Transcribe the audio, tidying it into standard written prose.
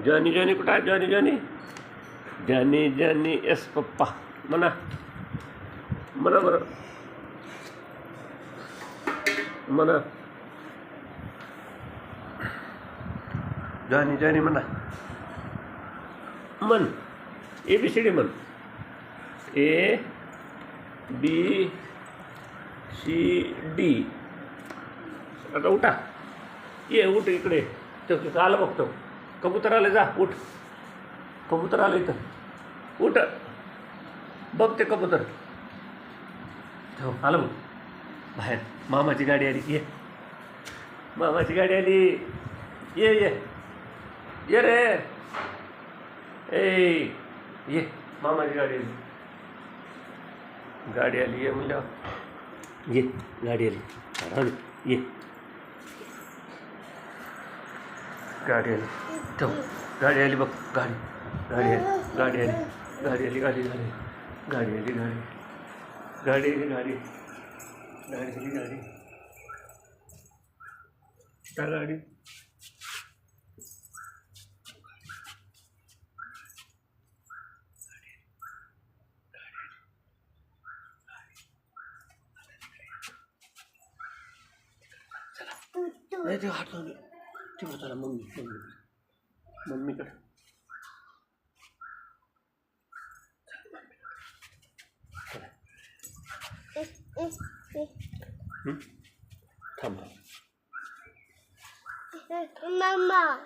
Johnny Johnny कुठं आहे Johnny Johnny Johnny Johnny yes papa म्हणा म्हणा बरं म्हणा जॉनी जॉनी म्हणा म्हण ABCD म्हण ABCD. आता उठा ये उठ इकडे तो आलं बघतो कबूतर आलं जा उठ कबूतर आलं इथं उठ बघ ते कबूतर हो आलं बघ बाहेर मामाची गाडी आली ये मामाची गाडी आली ये ये ये रे ए ये मामाची गाडी आली गाडी आली ये म्हणल्यावर ये गाडी आली राहू ये गाडी आली ठेव गाडी आली बघ गाडी गाडी आली गाडी आली गाडी आली गाडी आली गाडी आली गाडी गाडी आली गाडी गाडी आली गाडी त्या गाडी नाही ते हात लावले तेव्हा चला मम्मी मम्मीकडे थांब मम्मा